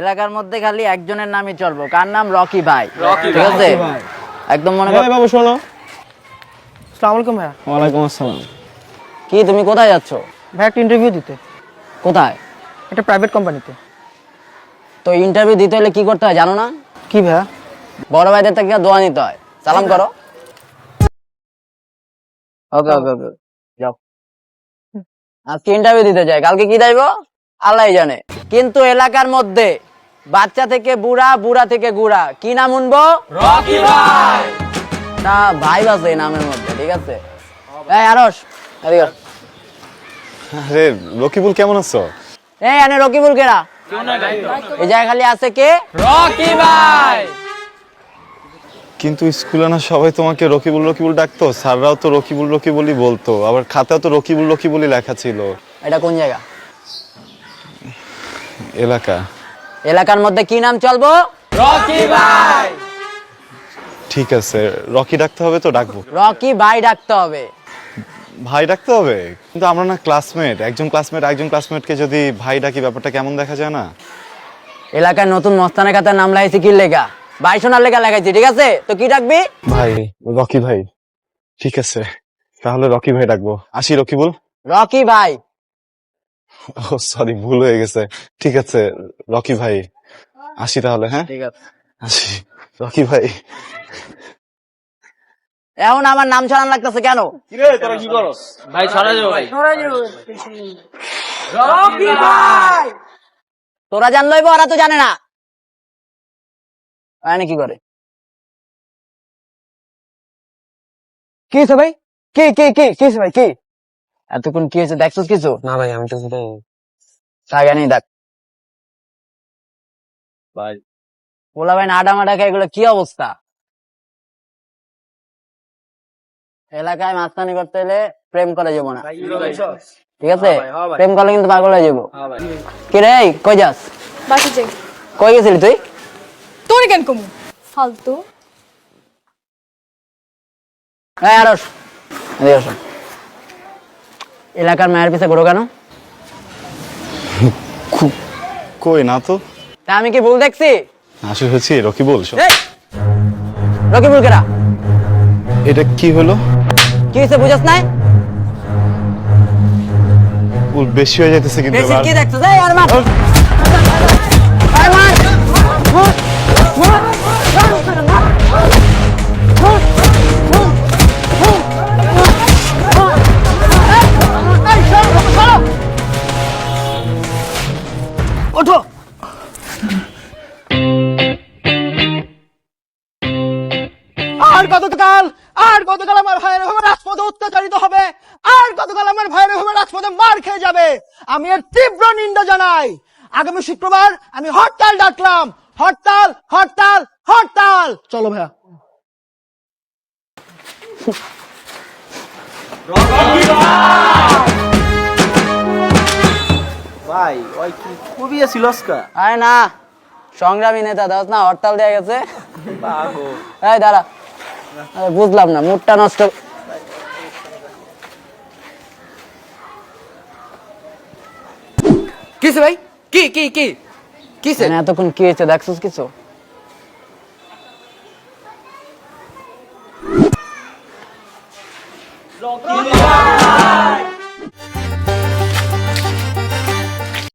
এলাকার মধ্যে খালি একজনের নামই চলবো, কার নাম? রকি ভাই। ঠিক আছে, একদম মনে করো। বাবু শোনো। আসসালামু আলাইকুম ভাইয়া। ওয়ালাইকুম আসসালাম। কি তুমি কোথায় যাচ্ছ? ভাই একটা ইন্টারভিউ দিতে। কোথায়? একটা প্রাইভেট কোম্পানিতে। তো ইন্টারভিউ দিতে হলে কি করতে হয় জানো না? কি ভাইয়া? বড় ভাইদের থেকে দোয়া নিতে হয়, সালাম করো। ওকে ওকে ওকে, যাও। আজকে ইন্টারভিউ দিতে যাই, কালকে কি যাইবো আল্লাহই জানে। কিন্তু এলাকার মধ্যে বাচ্চা থেকে বুড়া, বুড়া থেকে গুড়া, কি নাম শুনবো? রকি ভাই। না ভাই আছে এই নামের মধ্যে, ঠিক আছে? এই আরশ, এদিকে আস। আরে রকিবুল, কেমন আছো? এই আনে রকিবুল কেরা? এই জায়গায় খালি আছে কে? রকি ভাই। কিন্তু স্কুলে না সবাই তোমাকে রকিবুল রকিবুল ডাকতো, স্যাররাও তো রকিবুল রকিবুলই বলতো, আবার খাতাও তো রকিবুল রকিবুলই লেখা ছিল। এটা কোন জায়গা? এলাকা। এলাকার মধ্যে কি নাম চলবো? রকি ভাই। ঠিক আছে, রকি ডাকতে হবে তো ডাকবো। রকি ভাই ডাকতে হবে। ভাই ডাকতে হবে? কিন্তু আমরা না ক্লাসমেট, একজন ক্লাসমেটকে যদি ভাই ডাকি ব্যাপারটা কেমন দেখা যায় না? এলাকায় নতুন মস্তানের খাতার নাম লাগাইছি কি লেখা? ভাই সোনার লেখা লাগাইছি, ঠিক আছে? তো কি ডাকবি? ভাই, রকি ভাই। ঠিক আছে, তাহলে রকি ভাই ডাকবো। আসি রকিবুল। রকি ভাই। ও সরি, ভুল হয়ে গেছে। ঠিক আছে রকি ভাই, আসি তাহলে। হ্যাঁ ঠিক আছে। আসি রকি ভাই। এখন আমার নাম ছাড়ান লাগতেছে কেন? ভাই ছড়া যাবো ভাই। রকি ভাই। তোরা জান লইব, ওরা তো জানে না। এনে কি করে? কি হয়েছে ভাই? কি কি কি কি হয়েছে ভাই? কি? এতক্ষণ কি হয়েছে দেখছিস কিছু? না ভাই, আমি তো জায়গা নেই দেখ। ভাই পোলা ভাই আডা মাডা খায়, এগুলো কি অবস্থা? এলাকায় মাস্তানি করতে হলে প্রেম করে যাবো না, ঠিক আছে? প্রেম করলে কিন্তু পাগল হয়ে যাবো। কি রে, কই যাস? বাসে যাই। কই গেছিলি তুই? তোর কেন কমু ফালতু। এই আরশ, এদিকে আসো। এলাকার মায়ের পিছে ঘোরো কেন? কই না তো। তা আমি কি ভুল দেখছি? আসলে হচ্ছে রকিবুল। এই, রকিবুল কেরা? এটা কি হলো? কি হয়েছে বুঝাস নাই? ভুল বেশি হয়ে যাইতেছে কিন্তু বেশি এবার। কি দেখছিস? এই আর মার। আর মার। ওঠো। আর কতকাল আমার ভাইয়ের ভাবে রাজপথে অত্যাচারিত হবে, আর কতকাল আমার ভাইয়ের ভাবে রাজপথে মার খেয়ে যাবে। আমি এর তীব্র নিন্দা জানাই। আগামী শুক্রবার আমি হরতাল ডাকলাম। হরতাল হরতাল হরতাল। চলো ভাইয়া। ভাই ওই কি খুবই ছিল আজকা। আরে না, সংগ্রামী নেতা দাস না, হরতাল দেয়া গেছে। এই দাঁড়া, আরে বুঝলাম না, মুডটা নষ্ট। কিসে ভাই? কি কি কি কিসে? মানে এতক্ষণ কি হয়েছে দেখছিস কিছু?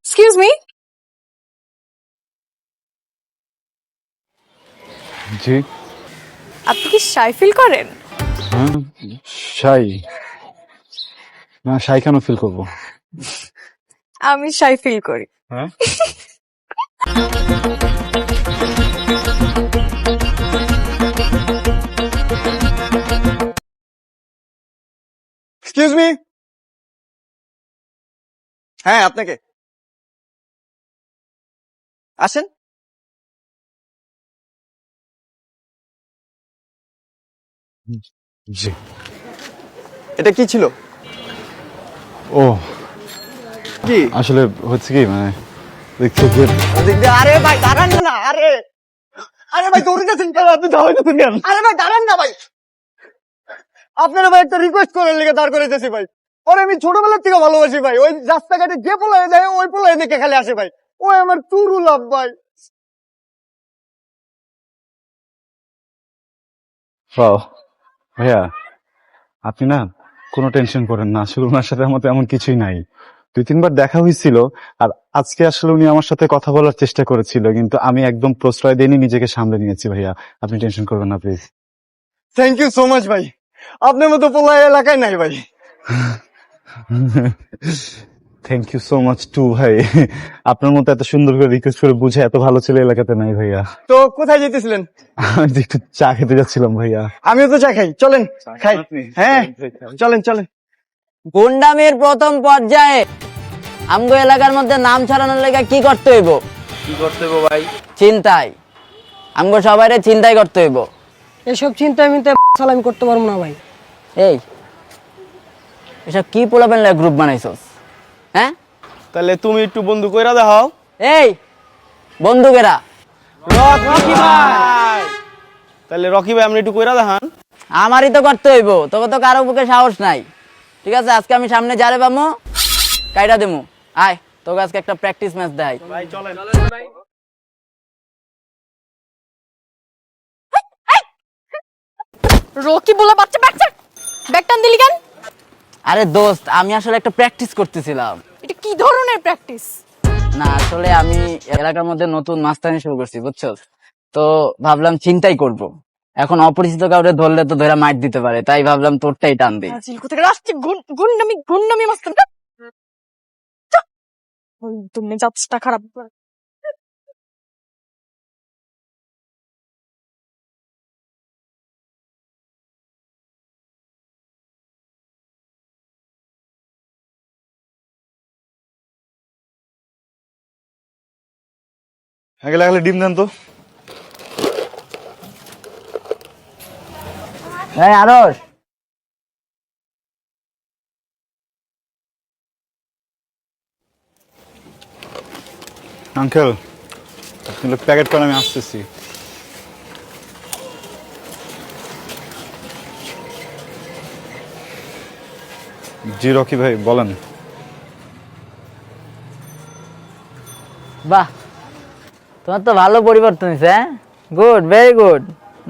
এক্সকিউজ মি, জি। আপনি কি শাই ফিল করেন? হ্যাঁ, শাই না, শাই কেন ফিল করবো? আমি শাই ফিল করি। হ্যাঁ, এক্সকিউজ মি। হ্যাঁ, আপনাকে আসেন। জি। এটা কি ছিল? ও কি? আসলে হচ্ছে কি, মানে দেখছো যে আরে ভাই দাঁড়ান না। আরে আরে ভাই দৌড়ে যাচ্ছেন কেন? আপনি দাঁড়ান কেন? আরে ভাই দাঁড়ান না ভাই। আপনারা ভাই একটা রিকোয়েস্ট করার লেগে দাঁড় করে দিয়েছি ভাই। ওরে আমি ছোটবেলার থেকে ভালোবাসি ভাই। ওই রাস্তাঘাটে যে পোলায় দেয় ওই পোলায় দেখে খালি আসে ভাই। ওই আমার চুরু লাভ ভাই। ওয়াও ভাইয়া, আপনি না কোনো টেনশন করেন না, আসলে ওনার সাথে আমার তেমন কিছুই নাই। 2-3 বার দেখা হয়েছিল, আর আজকে আসলে উনি আমার সাথে কথা বলার চেষ্টা করেছিল, কিন্তু আমি একদম প্রশ্রয় দেইনি, নিজেকে সামলে নিয়েছি। ভাইয়া আপনি টেনশন করবেন না please. Thank you so much ভাই, আপনার মতো পোলা এই এলাকায় নাই ভাই। Thank you so much too ভাই, আপনার মতো এত সুন্দর করে রিকোয়েস্ট করে বুঝে এত ভালো ছেলে এলাকাতে নাই ভাইয়া। তো কোথায় যেতেছিলেন? আমি তো একটু চা খেতে যাচ্ছিলাম ভাইয়া। আমিও তো চা খাই, চলেন খাই। হ্যাঁ চলেন চলেন। গুন্ডামির প্রথম পর্যায়ে আমগো এলাকার মধ্যে নাম ছড়ানোর লেগে কি করতে হইব? কি করতে হবে ভাই? চিন্তাই, আমগো সবাইরে চিন্তাই করতে হইব। এসব চিন্তায় মিন্তায় সালামি করতে পারবো না ভাই। এই এসব কি পোলাপেন গ্রুপ বানাইছস? হ্যাঁ তাহলে তুমি একটু বন্ধু কইরা দেখাও। এই বন্ধুকেরা, রকি ভাই, তাহলে রকি ভাই আপনি একটু কইরা দেখান। আমারই তো করতে হইব, তোকে তো কারো বুকে সাহস নাই। ঠিক আছে, আজকে আমি সামনে যারে পামো কাইটা দেমু। আয় তোকে আজকে একটা প্র্যাকটিস ম্যাচ দেখাই। ভাই চলেন। রকি বলে বাচ্চা ব্যাগ টান দিলি কেন? আরে দোস্ত, আমি আসলে একটা প্র্যাকটিস করতেছিলাম। এটা কি ধরনের প্র্যাকটিস? না আসলে আমি এলাকার মধ্যে নতুন মাস্তানি শুরু করছি, বুঝছো? তো ভাবলাম চিন্তাই করব। এখন অপরিচিত কাউরে ধরলে তো ধরে মাইর দিতে পারে, তাই ভাবলাম তোরটাই টান দিই। আজিল কোথায় আসছে? গুন্ডামি মাস্তান। তুমি যাচ্ছটা খারাপ। আগে লাগলে ডিম দেন তো। এই আরশ, আঙ্কেল আপনি প্যাকেট করেন, আমি আসতেছি। জি রকি ভাই বলেন। বাহ, তোমার তো ভালো পরিবর্তন হয়েছে। হ্যাঁ, গুড, ভেরি গুড,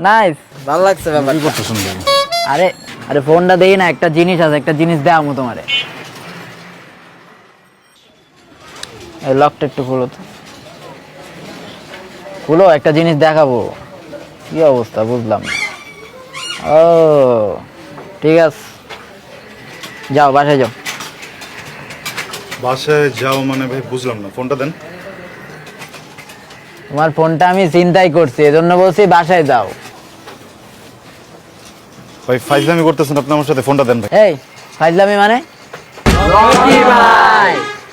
নাইস, ভালো লাগছে ব্যাপার। কি করতেছেন ভাই? আরে আরে ফোনটা দেই না, একটা জিনিস আছে, একটা জিনিস দেখামু তোমারে। এই লকটা একটু খুলো তো, খুলো, একটা জিনিস দেখাবো। কি অবস্থা বুঝলাম না। ও ঠিক আছে, যাও বাসায় যাও। বাসায় যাও মানে ভাই বুঝলাম না, ফোনটা দেন। তোমার ফোনটা আমি চিন্তাই করছি, এজন্য বলছি বাসায় যাও। ভাই ফাইজলামি করতেছেন আপনি আমার সাথে, ফোনটা দেন ভাই। এই ফাইজলামি মানে?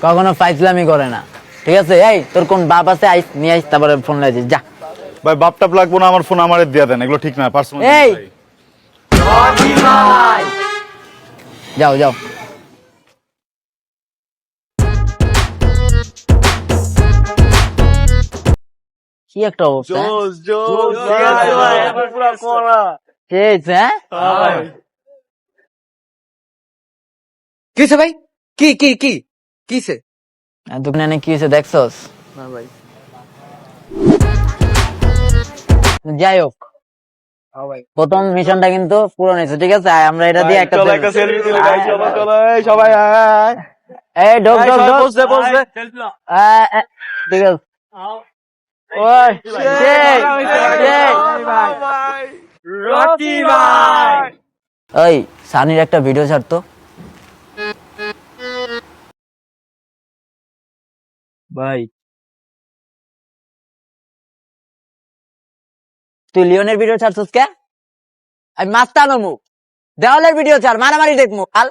কখনো ফাইজলামি করে না, ঠিক আছে? এই তোর কোন বাপ আছে? আইস নিয়ে আইস, তারপরে ফোন লাগিয়ে যা। ভাই বাপ টাপ লাগবো না, আমার ফোন আমারে দিয়ে দেন, এগুলো ঠিক না, পার্সোনাল। এই! যাও যাও। কি একটা অবস্থা, হ্যাঁ? কিসে ভাই? কি কিসে? দোকানে কি হয়েছে দেখছস? না ভাই। যাই হোক, প্রথম মিশনটা কিন্তু পূরণ হয়েছে, ঠিক আছে? আয়, আমরা এটা দিয়ে একটা সেলফি তুলি ভাই, চলো চলো এই সবাই আয়। এই ঢোক ঢোক ঢোক। বসে বসে। ঠিক আছে। ওই সেই, সেই। রকি ভাই। ওই সানির একটা ভিডিও ছাড়তো। ভাই তুই লিওনের ভিডিও ছাড়ছিস কে? আমি মাস্তানো মুখ, দেওয়ালের ভিডিও ছাড়, মারামারি দেখবো কাল।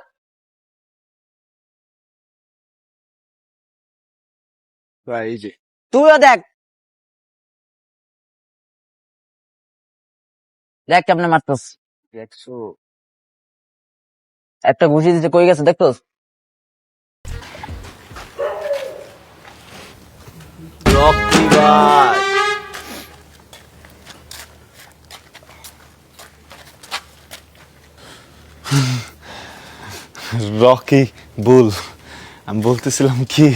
ভাই এই যে তুইও দেখ, দেখ কেমনে মারতস। দেখছো? একটা ঘুষি দিতে কই গেছে দেখতোস? রকি ভাই। রকি বুল, আমি বলতেছিলাম কি,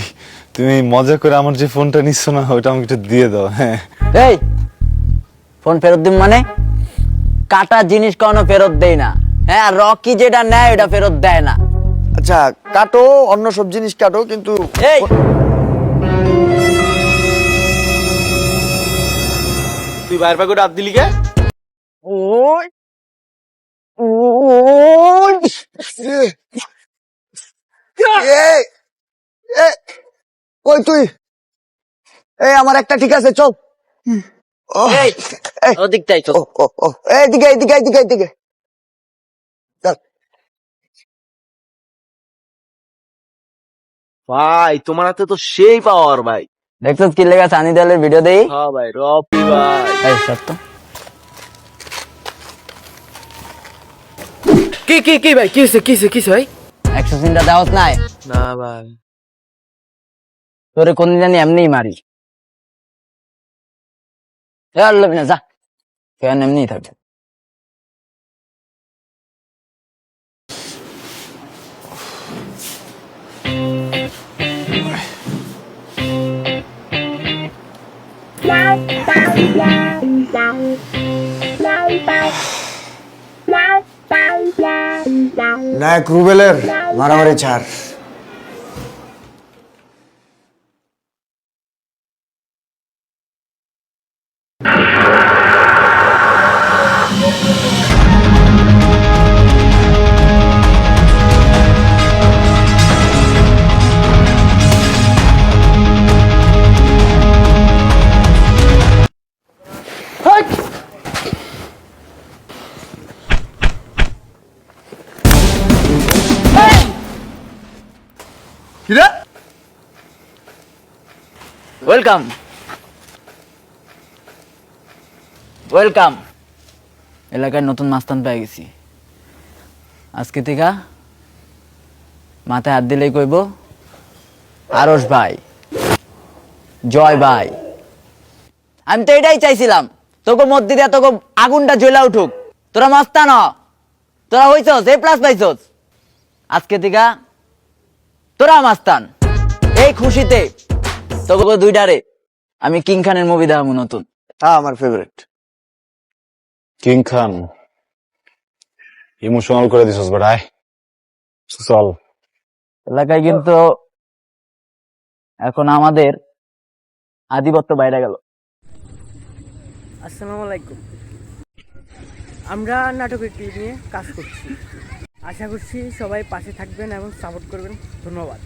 তুমি মজা করে আমার যে ফোনটা নিচ্ছ না, ওটা আমাকে একটু দিয়ে দাও। হ্যাঁ এই ফোন ফেরত দিম মানে? কাটা জিনিস কখনো ফেরত দেয় না। হ্যাঁ, আর রকি যেটা নেয় ওটা ফেরত দেয় না। আচ্ছা কাটো, অন্য সব জিনিস কাটো, কিন্তু এই তুই বাইরে পাকে ডাক দিলি কে? ওই এই, এই, কই তুই? এই আমার একটা ঠিক আছে, চল। এই, ওদিকটাই চল। এইদিকে এইদিকে এইদিকে এইদিকে চল। ভাই তোমার হাতে তো সেই পাওয়ার ভাই। দেখছিস কি লেখা সানি দেওয়ালের ভিডিও দেই? হ্যাঁ ভাই, রকি ভাই। এই সত্য কি কি কি ভাই, কি হয়েছে কি হয়েছে কি হয়েছে ভাই? 100 চিন্তা দাওয়াত নাই। না ভাই, তোরে কোন জানি এমনিই মারি। এ আর লবি না, যা কেন এমনিই থাকবে। নায়ক রুবেলের মারামারি ছাড়। Welcome welcome. এলাকায় নতুন মাস্তান পেয়ে গেছি। আজকে থেকে মাথায় হাত দিলেই কইব আরশ ভাই, জয় ভাই। আমি তো এটাই চাইছিলাম, তোকে মধ্যে দিয়া তোকে আগুনটা জ্বলা উঠুক। তোরা মাস্তান হ, তোরা হইছস এ প্লাস পাইছস। আজকে থেকে তোরা মাস্তান। এই খুশিতে তোকে দুইটারে আমি কিং খানের মুভি দেখাবো নতুন। হ্যাঁ আমার ফেভারিট। কিং খান ইমোশনাল করে দিছস বেটাই, চল। এলাকায় কিন্তু এখন আমাদের আধিপত্য বাইরে গেল। আসসালামু আলাইকুম। আমরা নাটকের টিম নিয়ে কাজ করছি, আশা করছি সবাই পাশে থাকবেন এবং সাপোর্ট করবেন। ধন্যবাদ।